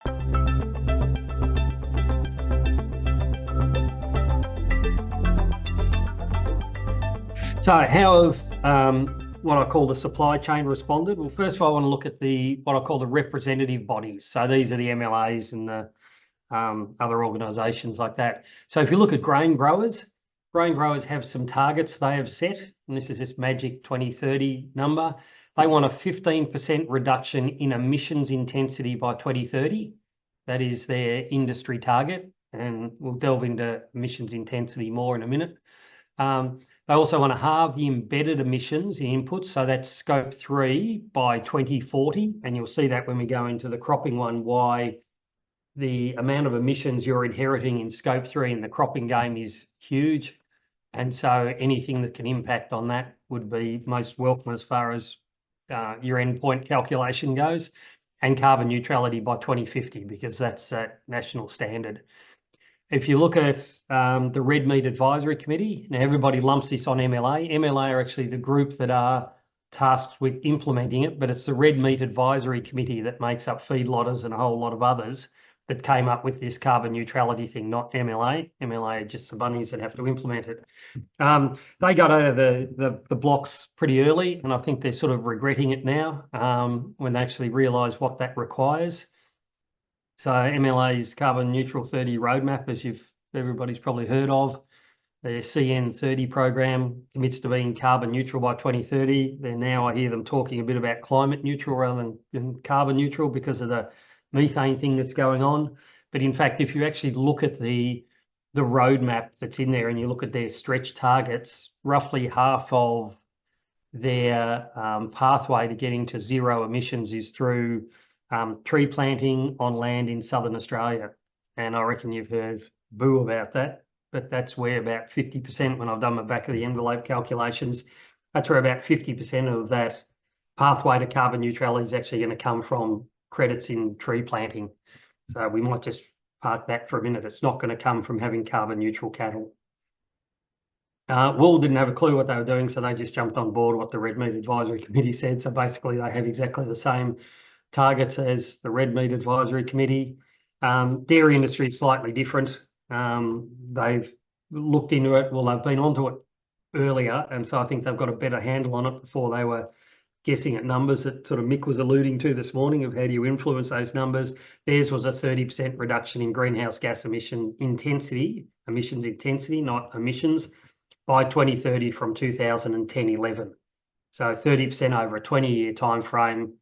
So how have what I call the supply chain responded? Well, first of all, I want to look at what I call the representative bodies. So these are the MLAs and the other organisations like that. So if you look at grain growers have some targets they have set, and this is this magic 2030 number. They want a 15% reduction in emissions intensity by 2030. That is their industry target, and we'll delve into emissions intensity more in a minute. They also want to halve the embedded emissions, the inputs, so that's scope 3 by 2040, and you'll see that when we go into the cropping one, why the amount of emissions you're inheriting in scope 3 in the cropping game is huge. And so anything that can impact on that would be most welcome as far as your endpoint calculation goes, and carbon neutrality by 2050, because that's that national standard. If you look at the Red Meat Advisory Committee, now everybody lumps this on MLA. MLA are actually the group that are tasked with implementing it, but it's the Red Meat Advisory Committee that makes up feedlotters and a whole lot of others that came up with this carbon neutrality thing, not MLA. MLA are just the bunnies that have to implement it. They got out of the blocks pretty early, and I think they're sort of regretting it now when they actually realise what that requires. So MLA's carbon neutral 30 roadmap, as everybody's probably heard of, their CN30 program commits to being carbon neutral by 2030. They're now, I hear them talking a bit about climate neutral rather than carbon neutral because of the methane thing that's going on. But in fact, if you actually look at the roadmap that's in there and you look at their stretch targets, roughly half of their pathway to getting to zero emissions is through tree planting on land in southern Australia. And I reckon you've heard boo about that, but that's where about 50%, when I've done my back of the envelope calculations, that's where about 50% of that pathway to carbon neutrality is actually going to come from credits in tree planting. So we might just park that for a minute. It's not going to come from having carbon neutral cattle. Wool didn't have a clue what they were doing, so they just jumped on board what the Red Meat Advisory Committee said. So basically they have exactly the same targets as the Red Meat Advisory Committee. Dairy industry is slightly different. They've looked into it. Well, they've been onto it earlier, and so I think they've got a better handle on it before they were guessing at numbers that sort of Mick was alluding to this morning of how do you influence those numbers. Theirs was a 30% reduction in greenhouse gas emissions intensity, not emissions, by 2030 from 2010-11. So 30% over a 20-year time frame,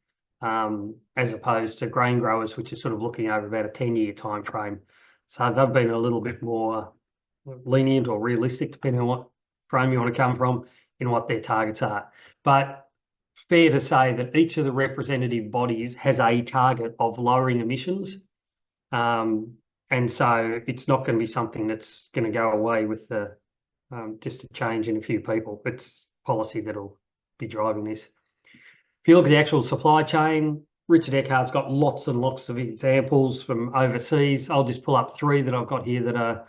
as opposed to grain growers, which is sort of looking over about a 10-year time frame. So they've been a little bit more lenient or realistic, depending on what frame you want to come from, in what their targets are. But fair to say that each of the representative bodies has a target of lowering emissions. And so it's not going to be something that's going to go away with the just a change in a few people. It's policy that'll be driving this. If you look at the actual supply chain, Richard Eckhart's got lots and lots of examples from overseas. I'll just pull up 3 that I've got here that are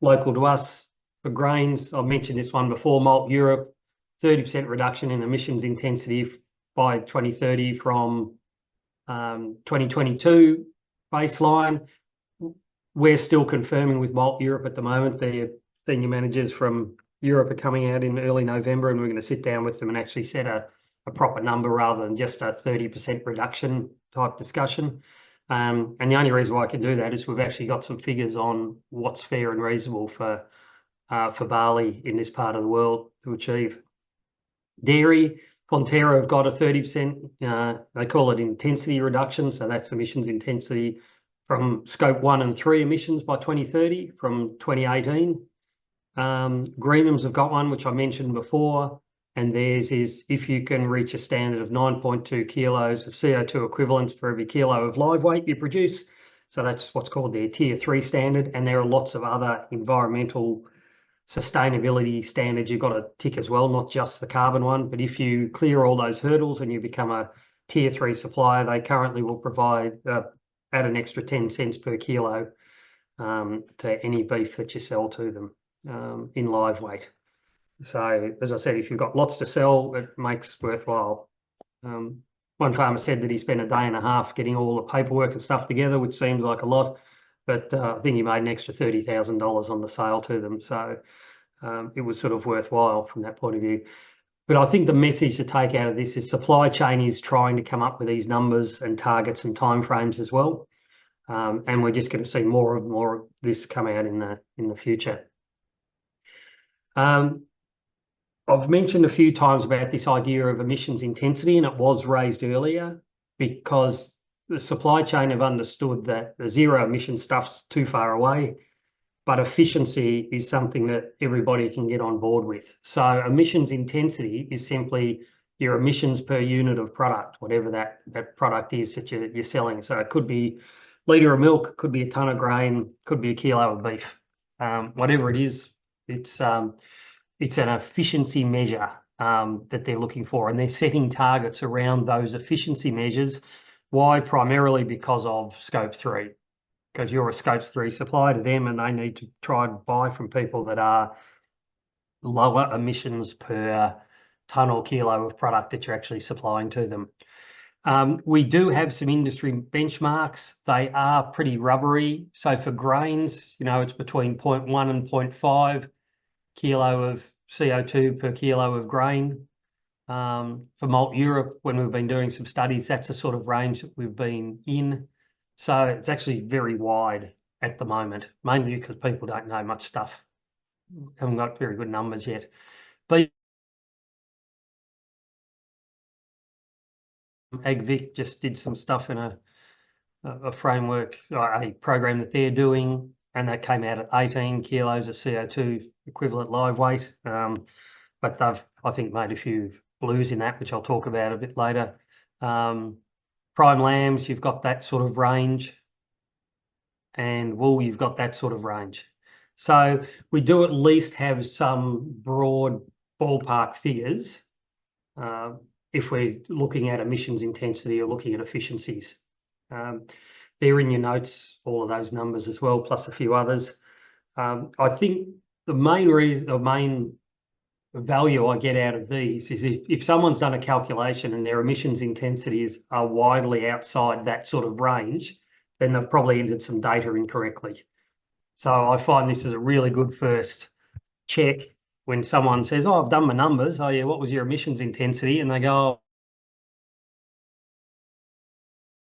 local to us. For grains, I've mentioned this one before, Malt Europe, 30% reduction in emissions intensity by 2030 from 2022 baseline. We're still confirming with Malt Europe at the moment. Their senior managers from Europe are coming out in early November, and we're going to sit down with them and actually set a proper number rather than just a 30% reduction type discussion. And the only reason why I can do that is we've actually got some figures on what's fair and reasonable for barley in this part of the world to achieve. Dairy, Fonterra have got a 30%, they call it intensity reduction, so that's emissions intensity from scope 1 and 3 emissions by 2030 from 2018. Greenham's have got one, which I mentioned before, and theirs is if you can reach a standard of 9.2 kilos of CO2 equivalents for every kilo of live weight you produce. So that's what's called their tier 3 standard, and there are lots of other environmental sustainability standards you've got to tick as well, not just the carbon one. But if you clear all those hurdles and you become a tier 3 supplier, they currently will provide add an extra 10 cents per kilo to any beef that you sell to them in live weight. So as I said, if you've got lots to sell, it makes worthwhile. one farmer said that he spent a day and a half getting all the paperwork and stuff together, which seems like a lot, but I think he made an extra $30,000 on the sale to them. So it was sort of worthwhile from that point of view. But I think the message to take out of this is supply chain is trying to come up with these numbers and targets and timeframes as well. And we're just going to see more of this come out in the future. I've mentioned a few times about this idea of emissions intensity, and it was raised earlier because the supply chain have understood that the zero emission stuff's too far away, but efficiency is something that everybody can get on board with. So emissions intensity is simply your emissions per unit of product, whatever that product is that you're selling. So it could be a litre of milk, could be a tonne of grain, could be a kilo of beef. Whatever it is, it's an efficiency measure that they're looking for, and they're setting targets around those efficiency measures. Why? Primarily because of Scope 3, because you're a Scope 3 supplier to them, and they need to try and buy from people that are lower emissions per tonne or kilo of product that you're actually supplying to them. We do have some industry benchmarks. They are pretty rubbery. So for grains, it's between 0.1 and 0.5 kilo of CO2 per kilo of grain. For Malt Europe, when we've been doing some studies, that's the sort of range that we've been in. So it's actually very wide at the moment, mainly because people don't know much stuff. Haven't got very good numbers yet. But AgVic just did some stuff in a framework, a program that they're doing, and that came out at 18 kilos of CO2 equivalent live weight. But they've, I think, made a few blues in that, which I'll talk about a bit later. Prime lambs, you've got that sort of range, and wool, you've got that sort of range. So we do at least have some broad ballpark figures if we're looking at emissions intensity or looking at efficiencies. They're in your notes, all of those numbers as well, plus a few others. I think the main reason or main value I get out of these is if someone's done a calculation and their emissions intensities are widely outside that sort of range, then they've probably entered some data incorrectly. So I find this is a really good first check when someone says, oh, I've done my numbers. Oh yeah, what was your emissions intensity? And they go, oh,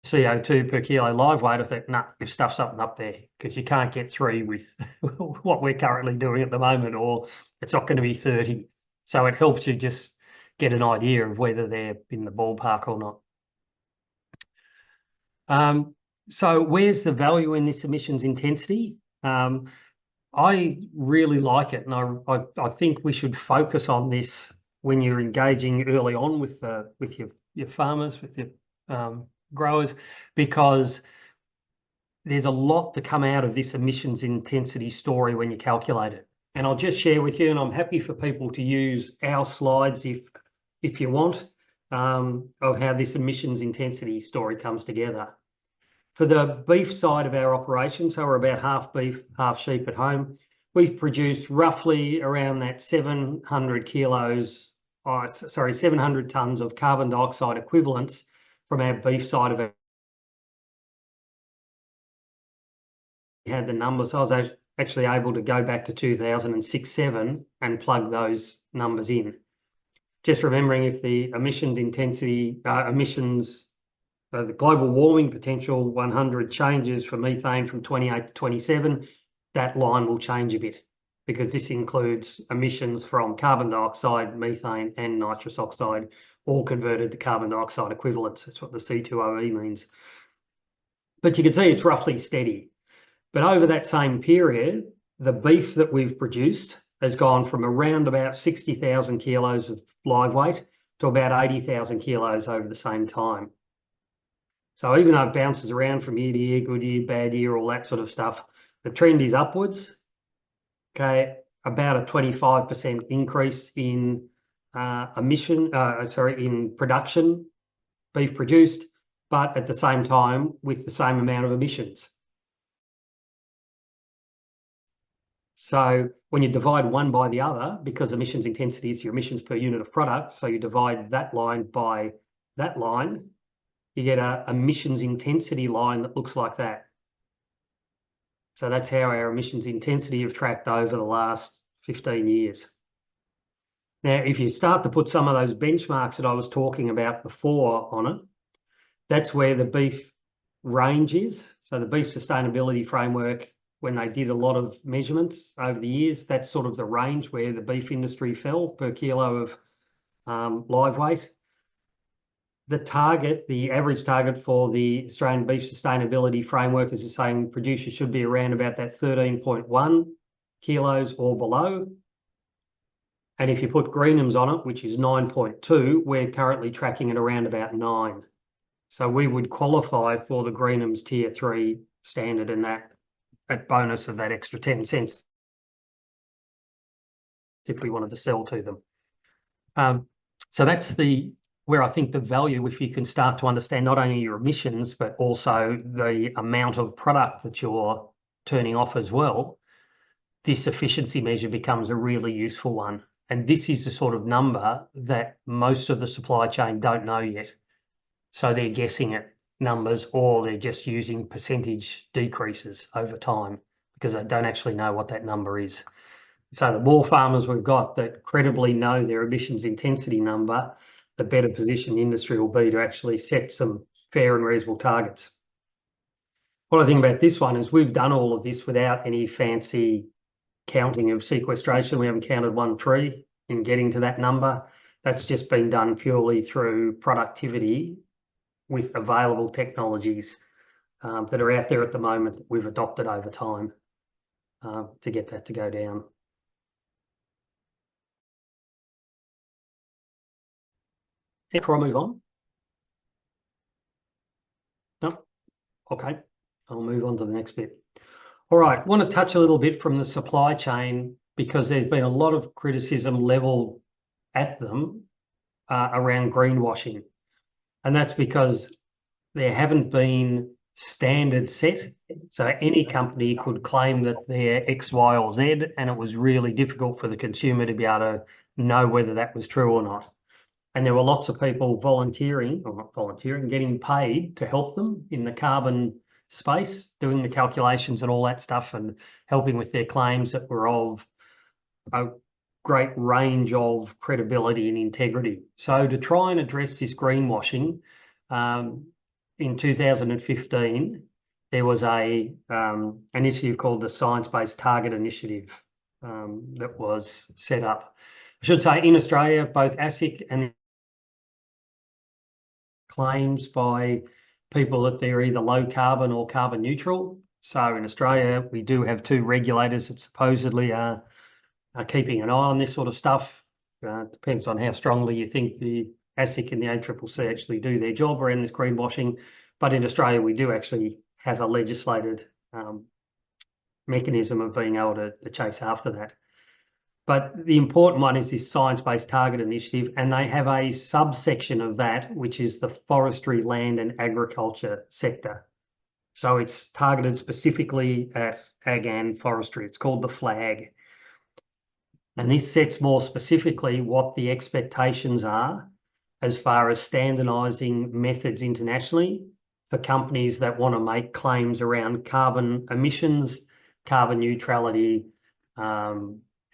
CO2 per kilo live weight. I think, nah, you've stuffed something up there, because you can't get 3 with what we're currently doing at the moment, or it's not going to be 30. So it helps you just get an idea of whether they're in the ballpark or not. So where's the value in this emissions intensity? I really like it, and I think we should focus on this when you're engaging early on with your farmers, with your growers, because there's a lot to come out of this emissions intensity story when you calculate it. And I'll just share with you, and I'm happy for people to use our slides if you want, of how this emissions intensity story comes together. For the beef side of our operation, so we're about half beef, half sheep at home, we've produced roughly around that 700 tons of carbon dioxide equivalents from our beef side of it. We had the numbers. I was actually able to go back to 2006-07 and plug those numbers in. Just remembering, if the emissions intensity, the global warming potential 100 changes for methane from 28 to 27, that line will change a bit, because this includes emissions from carbon dioxide, methane, and nitrous oxide, all converted to carbon dioxide equivalents. That's what the C2OE means. But you can see it's roughly steady. But over that same period, the beef that we've produced has gone from around about 60,000 kilos of live weight to about 80,000 kilos over the same time. So even though it bounces around from year to year, good year, bad year, all that sort of stuff, the trend is upwards. Okay, about a 25% increase in in production, beef produced, but at the same time with the same amount of emissions. So when you divide one by the other, because emissions intensity is your emissions per unit of product, so you divide that line by that line, you get a emissions intensity line that looks like that. So that's how our emissions intensity have tracked over the last 15 years. Now, if you start to put some of those benchmarks that I was talking about before on it, that's where the beef range is. So the beef sustainability framework, when they did a lot of measurements over the years, that's sort of the range where the beef industry fell per kilo of live weight. The target, the average target for the Australian Beef Sustainability Framework is saying producers should be around about that 13.1 kilos or below. And if you put Greenham's on it, which is 9.2, we're currently tracking at around about 9. So we would qualify for the Greenham's Tier 3 standard and that bonus of that extra 10 cents if we wanted to sell to them. So that's where I think the value, if you can start to understand not only your emissions, but also the amount of product that you're turning off as well, this efficiency measure becomes a really useful one. And this is the sort of number that most of the supply chain don't know yet. So they're guessing at numbers, or they're just using percentage decreases over time because they don't actually know what that number is. So the more farmers we've got that credibly know their emissions intensity number, the better position the industry will be to actually set some fair and reasonable targets. What I think about this one is we've done all of this without any fancy counting of sequestration. We haven't counted one tree in getting to that number. That's just been done purely through productivity with available technologies that are out there at the moment that we've adopted over time to get that to go down. Before I move on? No? Okay, I'll move on to the next bit. All right, I want to touch a little bit from the supply chain because there's been a lot of criticism leveled at them around greenwashing. And that's because there haven't been standards set. So any company could claim that they're X, Y, or Z, and it was really difficult for the consumer to be able to know whether that was true or not. And there were lots of people volunteering, or not volunteering, getting paid to help them in the carbon space, doing the calculations and all that stuff and helping with their claims that were of a great range of credibility and integrity. So to try and address this greenwashing, in 2015, there was a initiative called the Science-Based Target Initiative that was set up. I should say in Australia, both ASIC and claims by people that they're either low carbon or carbon neutral. So in Australia, we do have two regulators that supposedly are keeping an eye on this sort of stuff. Depends on how strongly you think the ASIC and the ACCC actually do their job around this greenwashing. But in Australia, we do actually have a legislated mechanism of being able to chase after that. But the important one is this Science-Based Target Initiative, and they have a subsection of that, which is the forestry, land and agriculture sector. So it's targeted specifically at ag and forestry. It's called the FLAG. And this sets more specifically what the expectations are as far as standardising methods internationally for companies that want to make claims around carbon emissions, carbon neutrality,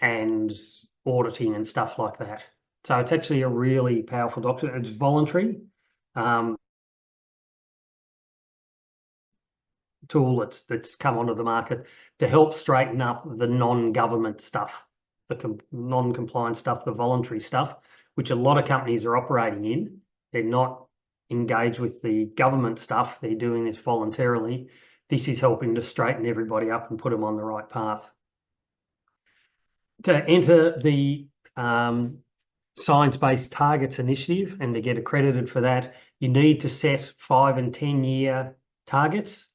and auditing and stuff like that. So it's actually a really powerful document. It's voluntary tool that's come onto the market to help straighten up the non-government stuff, the non-compliant stuff, the voluntary stuff, which a lot of companies are operating in. They're not engaged with the government stuff. They're doing this voluntarily. This is helping to straighten everybody up and put them on the right path. To enter the Science-Based Targets Initiative and to get accredited for that, you need to set 5 and 10-year targets,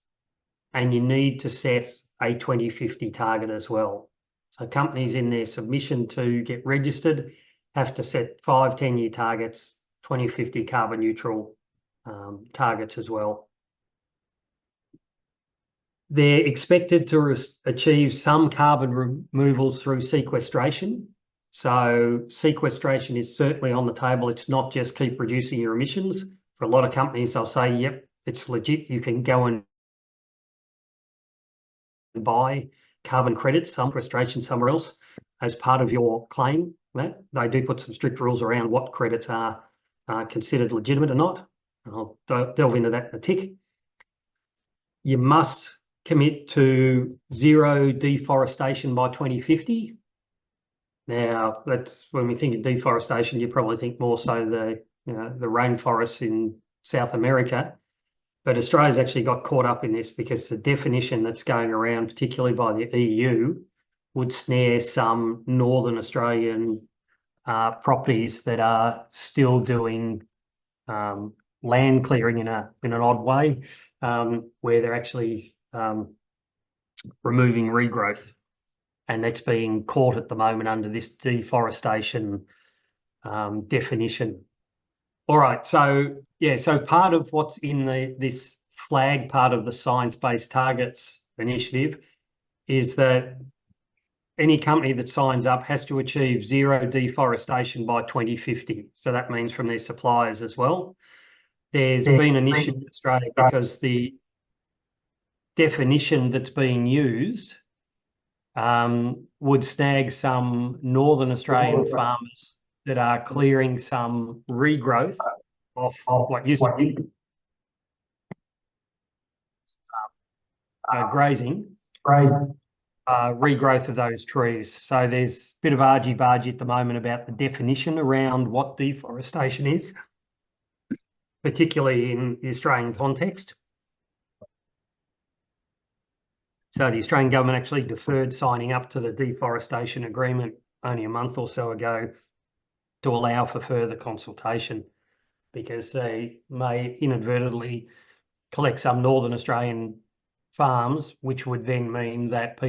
and you need to set a 2050 target as well. So companies in their submission to get registered have to set 5, 10-year targets, 2050 carbon neutral targets as well. They're expected to achieve some carbon removals through sequestration. So sequestration is certainly on the table. It's not just keep reducing your emissions For a lot of companies, they'll say, yep, it's legit. You can go and buy carbon credits, some frustration somewhere else, as part of your claim. That they do put some strict rules around what credits are considered legitimate or not. I'll delve into that in a tick. You must commit to zero deforestation by 2050. Now, that's when we think of deforestation, you probably think more so the rainforests in South America. But Australia's actually got caught up in this because the definition that's going around, particularly by the EU, would snare some Northern Australian properties that are still doing land clearing in an odd way, where they're actually removing regrowth, and that's being caught at the moment under this deforestation definition. All right, so yeah, so part of what's in this flag part of the Science-Based Targets Initiative is that any company that signs up has to achieve zero deforestation by 2050. So that means from their suppliers as well. There's been an issue in Australia because the definition that's being used would snag some Northern Australian farmers that are clearing some regrowth off what used to be grazing, regrowth of those trees. So there's a bit of argy-bargy at the moment about the definition around what deforestation is, particularly in the Australian context. So the Australian government actually deferred signing up to the deforestation agreement only a month or so ago to allow for further consultation, because they may inadvertently collect some Northern Australian farms, which would then mean that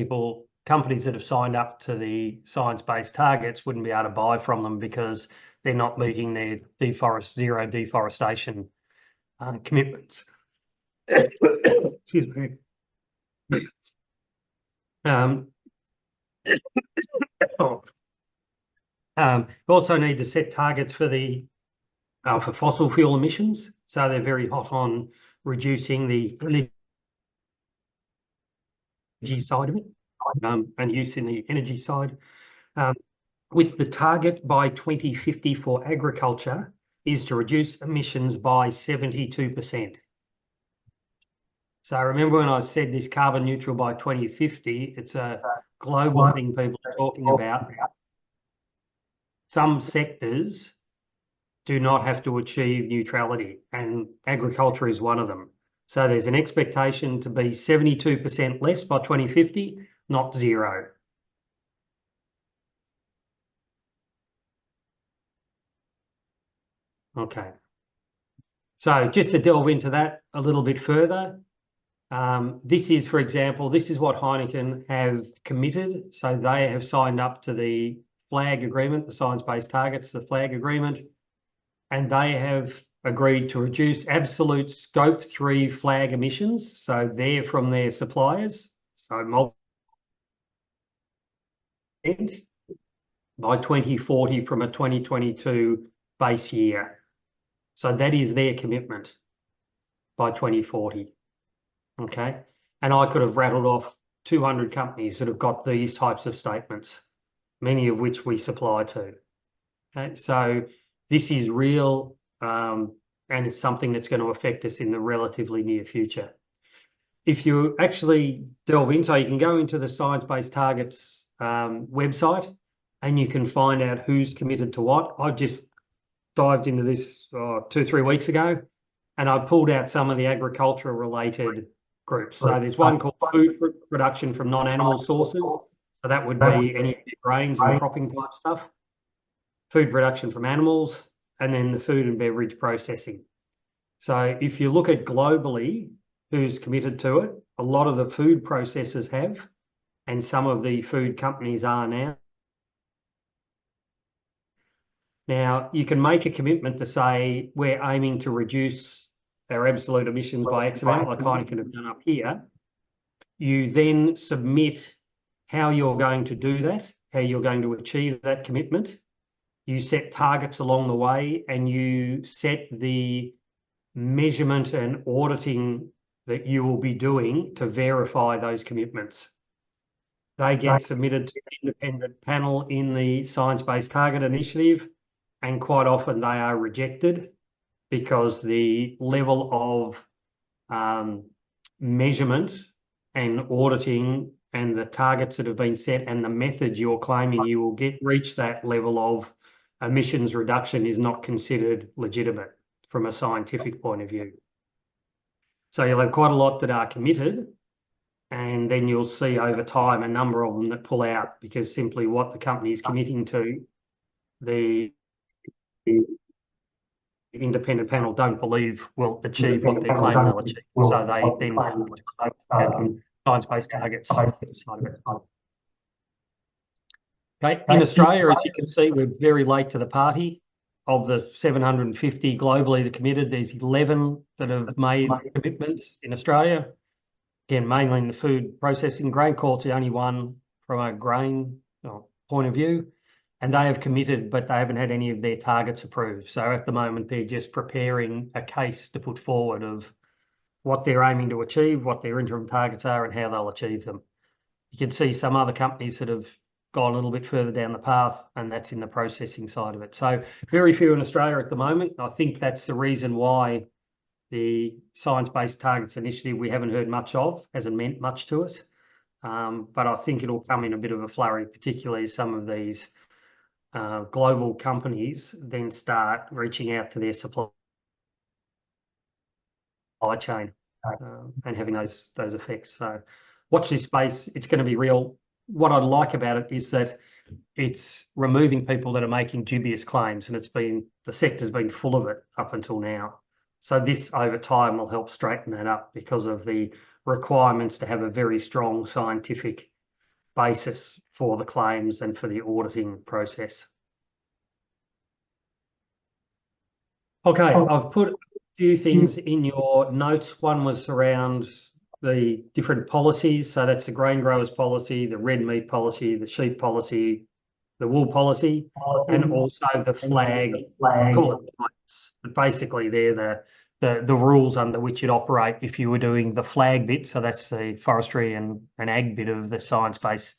companies that have signed up to the science-based targets wouldn't be able to buy from them because they're not meeting their zero deforestation commitments. Excuse me. We also need to set targets for for fossil fuel emissions. So they're very hot on reducing the energy side of it, and use in the energy side. With the target by 2050 for agriculture is to reduce emissions by 72%. So remember when I said this carbon neutral by 2050, it's a global thing people are talking about. Some sectors do not have to achieve neutrality, and agriculture is one of them. So there's an expectation to be 72% less by 2050, not zero. Okay. So just to delve into that a little bit further, this is, for example, this is what Heineken have committed. So they have signed up to the FLAG agreement, the Science-Based Targets, the FLAG agreement, and they have agreed to reduce absolute Scope 3 FLAG emissions. So they're from their suppliers, so by 2040 from a 2022 base year. So that is their commitment by 2040. Okay. And I could have rattled off 200 companies that have got these types of statements, many of which we supply to. Okay. So this is real, and it's something that's going to affect us in the relatively near future. If you actually delve in, so you can go into the Science-Based Targets website and you can find out who's committed to what. I just dived into this 2 or 3 weeks ago, and I pulled out some of the agricultural related groups. So there's one called food production from non-animal sources. So that would be any grains and cropping type stuff. Food production from animals, and then the food and beverage processing. So if you look at globally who's committed to it, a lot of the food processors have, and some of the food companies are now. Now, you can make a commitment to say we're aiming to reduce our absolute emissions by X amount, like Heineken have done up here. You then submit how you're going to do that, how you're going to achieve that commitment. You set targets along the way, and you set the measurement and auditing that you will be doing to verify those commitments. They get submitted to an independent panel in the Science Based Target Initiative, and quite often they are rejected because the level of measurement and auditing and the targets that have been set and the method you're claiming you will reach that level of emissions reduction is not considered legitimate from a scientific point of view. So you'll have quite a lot that are committed, and then you'll see over time a number of them that pull out because simply what the company is committing to, the independent panel don't believe will achieve what they're claiming they'll achieve. So they then science-based targets side of it. Okay, in Australia, as you can see, we're very late to the party. Of the 750 globally that committed, there's 11 that have made commitments in Australia. Again, mainly in the food processing. Grain Corp's the only one from a grain point of view, and they have committed, but they haven't had any of their targets approved. So at the moment, they're just preparing a case to put forward of what they're aiming to achieve, what their interim targets are, and how they'll achieve them. You can see some other companies that have gone a little bit further down the path, and that's in the processing side of it. So very few in Australia at the moment. I think that's the reason why the Science Based Targets Initiative we haven't heard much of, hasn't meant much to us. But I think it'll come in a bit of a flurry, particularly as some of these global companies then start reaching out to their supply chain and having those effects. So watch this space. It's going to be real. What I like about it is that it's removing people that are making dubious claims, and the sector's been full of it up until now. So this over time will help straighten that up because of the requirements to have a very strong scientific basis for the claims and for the auditing process. Okay, I've put a few things in your notes. One was around the different policies. So that's the grain growers policy, the red meat policy, the sheep policy, the wool policy, and also the flag. I call it types, but basically they're the rules under which you'd operate if you were doing the flag bit. So that's the forestry and ag bit of the Science-Based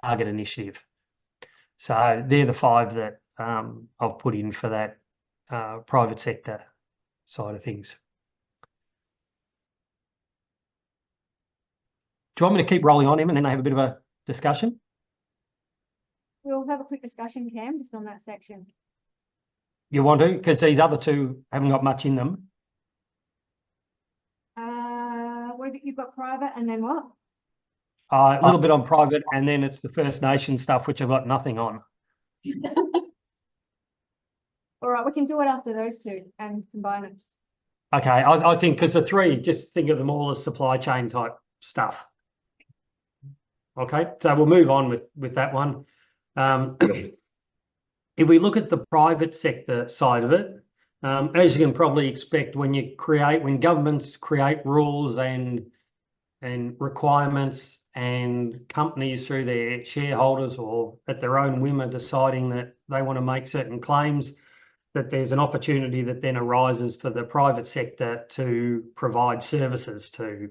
Target Initiative. So they're the 5 that I've put in for that private sector side of things. Do you want me to keep rolling on, Em, and then I have a bit of a discussion? We'll have a quick discussion, Cam, just on that section. You want to? Because these other 2 haven't got much in them. What have you've got private and then what? A little bit on private, and then it's the First Nation stuff, which I've got nothing on. All right, we can do it after those 2 and combine it. Okay, I think because the 3, just think of them all as supply chain type stuff. Okay, so we'll move on with that one. If we look at the private sector side of it, as you can probably expect, when governments create rules and requirements, and companies through their shareholders or at their own whim are deciding that they want to make certain claims, that there's an opportunity that then arises for the private sector to provide services to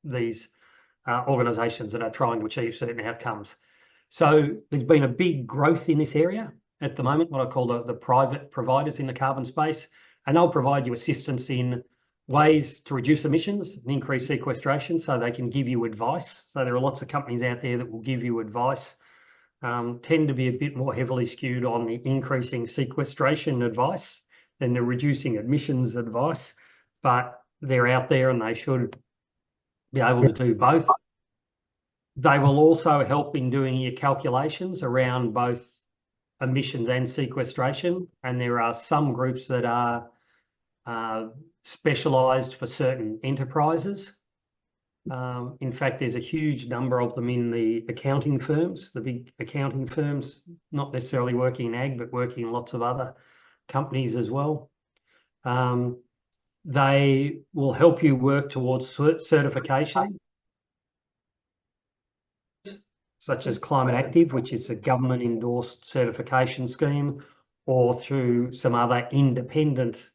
these organisations that are trying to achieve certain outcomes. So there's been a big growth in this area at the moment, what I call the private providers in the carbon space, and they'll provide you assistance in ways to reduce emissions and increase sequestration, so they can give you advice. So there are lots of companies out there that will give you advice, tend to be a bit more heavily skewed on the increasing sequestration advice than the reducing emissions advice, but they're out there and they should be able to do both. They will also help in doing your calculations around both emissions and sequestration, and there are some groups that are specialised for certain enterprises. In fact, there's a huge number of them in the accounting firms, the big accounting firms, not necessarily working in ag, but working in lots of other companies as well. They will help you work towards certification, such as Climate Active, which is a government-endorsed certification scheme, or through some other independent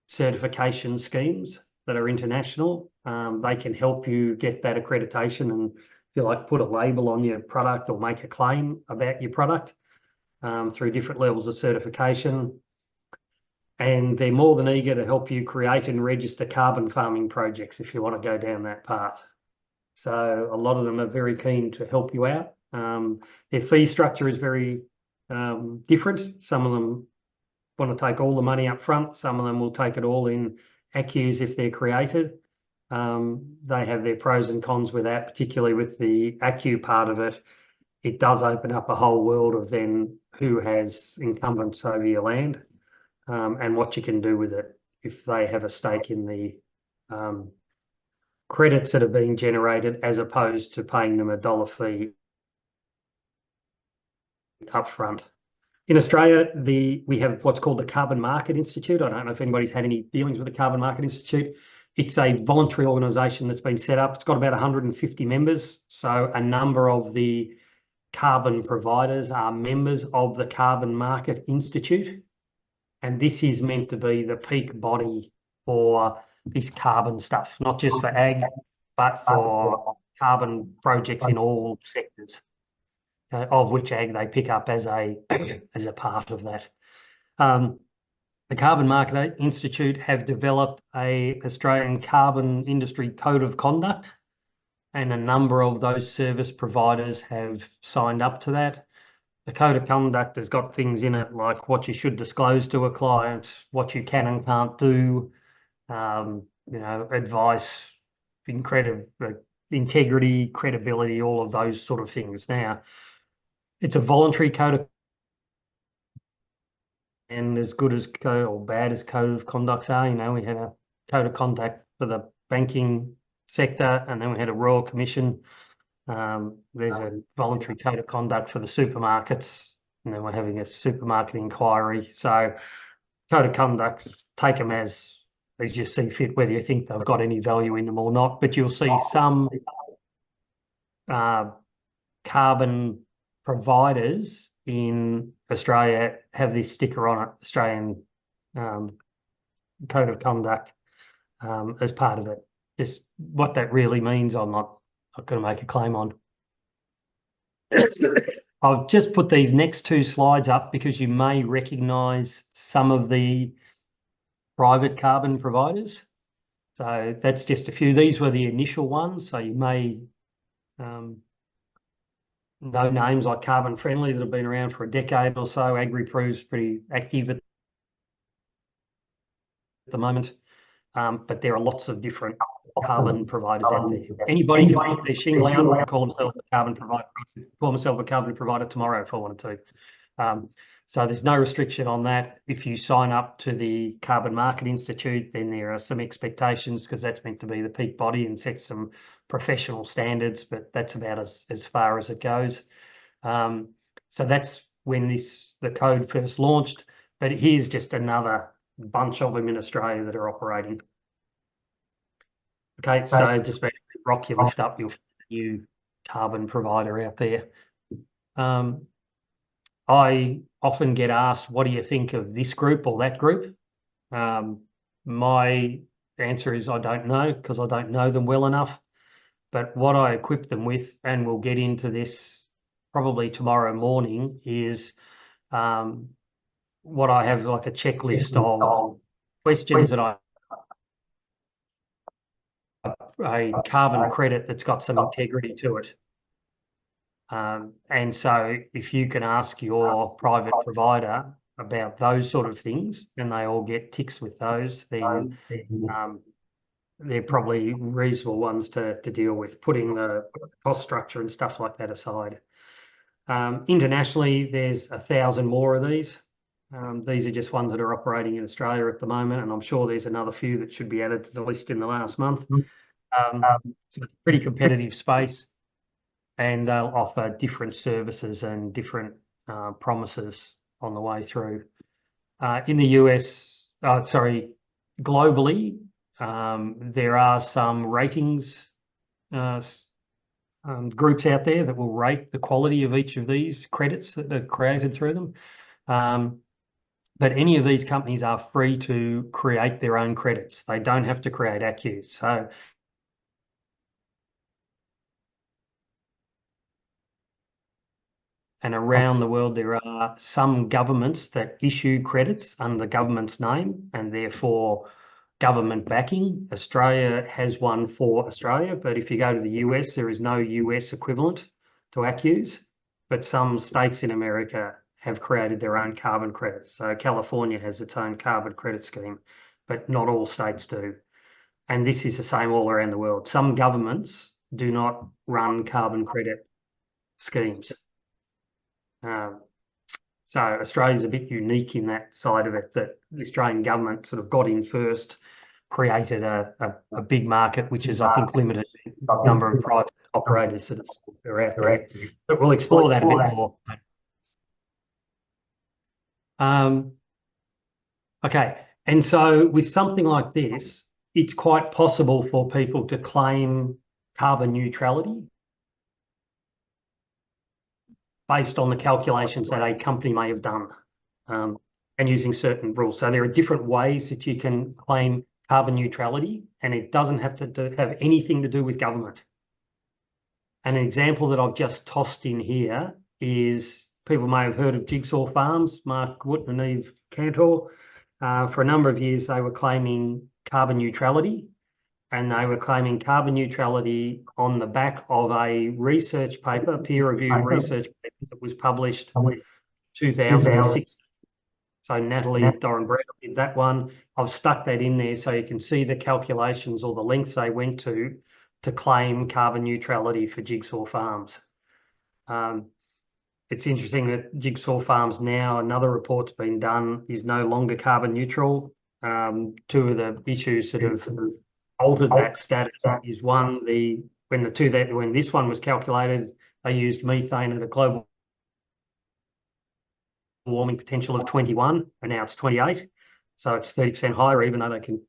certification schemes that are international. They can help you get that accreditation and, if you like, put a label on your product or make a claim about your product through different levels of certification. And they're more than eager to help you create and register carbon farming projects if you want to go down that path. So a lot of them are very keen to help you out. Their fee structure is very different. Some of them want to take all the money up front. Some of them will take it all in ACCUs if they're created. They have their pros and cons with that, particularly with the ACCU part of it. It does open up a whole world of then who has incumbents over your land and what you can do with it if they have a stake in the credits that are being generated, as opposed to paying them $1 fee upfront. In Australia, we have what's called the Carbon Market Institute. I don't know if anybody's had any dealings with the Carbon Market Institute. It's a voluntary organisation that's been set up. It's got about 150 members. So a number of the carbon providers are members of the Carbon Market Institute. And this is meant to be the peak body for this carbon stuff, not just for ag, but for carbon projects in all sectors, of which ag they pick up as a as a part of that. The Carbon Market Institute have developed a Australian carbon industry code of conduct, and a number of those service providers have signed up to that. The code of conduct has got things in it like what you should disclose to a client, what you can and can't do, advice, integrity, credibility, all of those sort of things. Now, it's a voluntary code of, and as good as code or bad as code of conducts are, we had a code of conduct for the banking sector, and then we had a Royal Commission. There's a voluntary code of conduct for the supermarkets, and then we're having a supermarket inquiry. So code of conducts, take them as you see fit, whether you think they've got any value in them or not. But you'll see some carbon providers in Australia have this sticker on it, Australian code of conduct, as part of it. Just what that really means, I'm not going to make a claim on. I've just put these next two slides up because you may recognise some of the private carbon providers. So that's just a few. These were the initial ones. So you may know names like Carbon Friendly that have been around for a decade or so. AgriProve's pretty active at the moment. But there are lots of different carbon providers out there. Anybody can put their shingle out and call themselves a carbon provider. Call myself a carbon provider tomorrow if I wanted to. So there's no restriction on that. If you sign up to the Carbon Market Institute, then there are some expectations, because that's meant to be the peak body and sets some professional standards, but that's about as far as it goes. So that's when the code first launched. But here's just another bunch of them in Australia that are operating. Okay, so just about every rock you lift up, you'll find a new carbon provider out there. I often get asked, what do you think of this group or that group? My answer is I don't know, because I don't know them well enough. But what I equip them with, and we'll get into this probably tomorrow morning, is what I have like a checklist of questions that a carbon credit that's got some integrity to it. And so if you can ask your private provider about those sort of things and they all get ticks with those, then they're probably reasonable ones to deal with, putting the cost structure and stuff like that aside. Internationally, there's 1,000 more of these. These are just ones that are operating in Australia at the moment, and I'm sure there's another few that should be added to the list in the last month. So it's a pretty competitive space, and they'll offer different services and different promises on the way through. In the US, globally, there are some ratings groups out there that will rate the quality of each of these credits that are created through them. But any of these companies are free to create their own credits. They don't have to create ACCUs. So and around the world, there are some governments that issue credits under the government's name and therefore government backing. Australia has one for Australia, but if you go to the US, there is no US equivalent to ACCUs. But some states in America have created their own carbon credits. So California has its own carbon credit scheme, but not all states do. And this is the same all around the world. Some governments do not run carbon credit schemes. So Australia's a bit unique in that side of it, that the Australian government sort of got in first, created a big market, which is, I think, limited number of private operators that are out there. But we'll explore that a bit more. Okay, and so with something like this, it's quite possible for people to claim carbon neutrality based on the calculations that a company may have done, and using certain rules. So there are different ways that you can claim carbon neutrality, and it doesn't have to have anything to do with government. And an example that I've just tossed in here is, people may have heard of Jigsaw Farms, Mark Wood and Eve Cantor. For a number of years, they were claiming carbon neutrality, and they were claiming carbon neutrality on the back of a research paper, peer-reviewed research paper that was published in 2006. So Natalie Doran Brett did that one. I've stuck that in there so you can see the calculations or the lengths they went to claim carbon neutrality for Jigsaw Farms. It's interesting that Jigsaw Farms now, another report's been done, is no longer carbon neutral. Two of the issues that have altered that status is one, when this one was calculated, they used methane at a global warming potential of 21, and now it's 28. So it's 30% higher, even though they can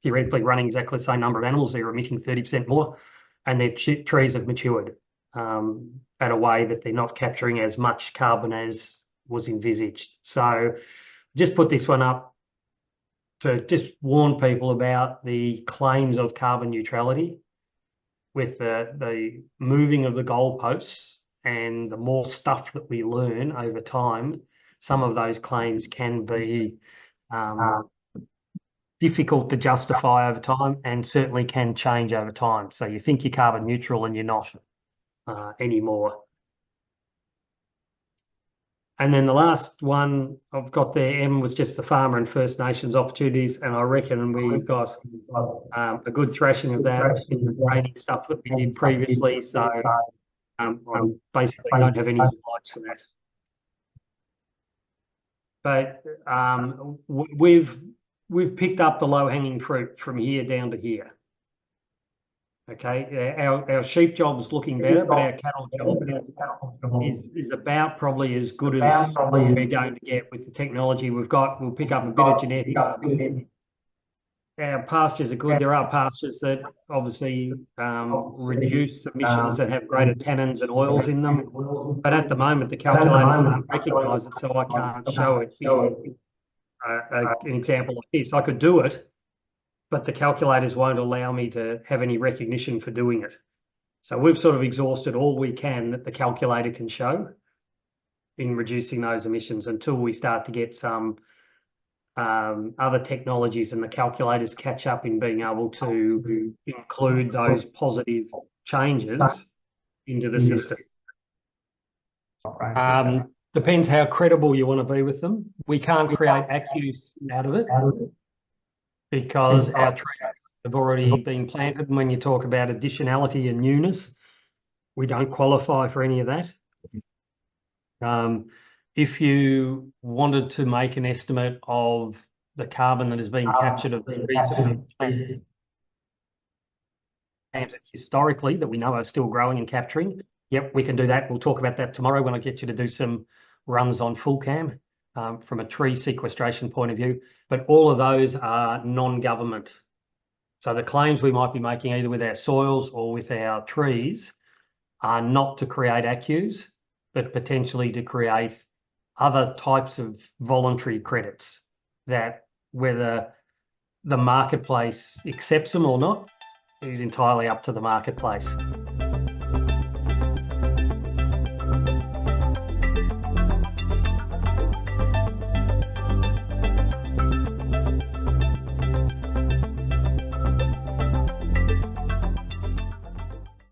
theoretically running exactly the same number of animals, they're emitting 30% more, and their trees have matured at a way that they're not capturing as much carbon as was envisaged. So just put this one up to just warn people about the claims of carbon neutrality. With the moving of the goalposts and the more stuff that we learn over time, some of those claims can be difficult to justify over time, and certainly can change over time. So you think you're carbon neutral and you're not anymore. And then the last one I've got there, M, was just the farmer and First Nations opportunities, and I reckon we got a good thrashing of that in the training stuff that we did previously. So I basically don't have any slides for that. But we've picked up the low-hanging fruit from here down to here. Okay, our sheep job's looking better, but our cattle job is about probably as good as we're going to get with the technology we've got. We'll pick up a bit of genetics. Our pastures are good. There are pastures that obviously reduce emissions and have greater tannins and oils in them. But at the moment, the calculators can't recognise it, so I can't show it here. An example like this, I could do it, but the calculators won't allow me to have any recognition for doing it. So we've sort of exhausted all we can that the calculator can show in reducing those emissions until we start to get some other technologies and the calculators catch up in being able to include those positive changes into the system. Depends how credible you want to be with them. We can't create ACCUs out of it, because our trees have already been planted. And when you talk about additionality and newness, we don't qualify for any of that. If you wanted to make an estimate of the carbon that has been captured of the recently planted historically that we know are still growing and capturing, yep, we can do that. We'll talk about that tomorrow when I get you to do some runs on full cam from a tree sequestration point of view. But all of those are non-government. So the claims we might be making either with our soils or with our trees are not to create ACCUs, but potentially to create other types of voluntary credits that whether the marketplace accepts them or not is entirely up to the marketplace.